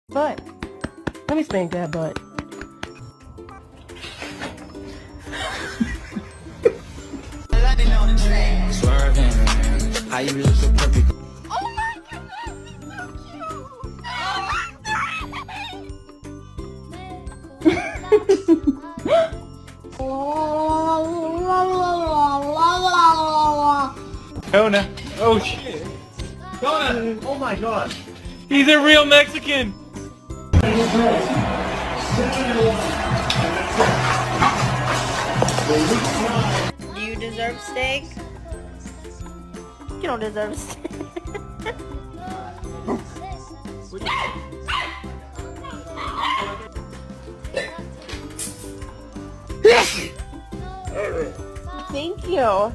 Butt. Let me spank that butt. Swerving, how you look so perfect. Oh my goodness, it's so cute. Kona. Oh shit. Kona. Oh my god. He's a real Mexican. Do you deserve steak? You don't deserve steak. Thank you.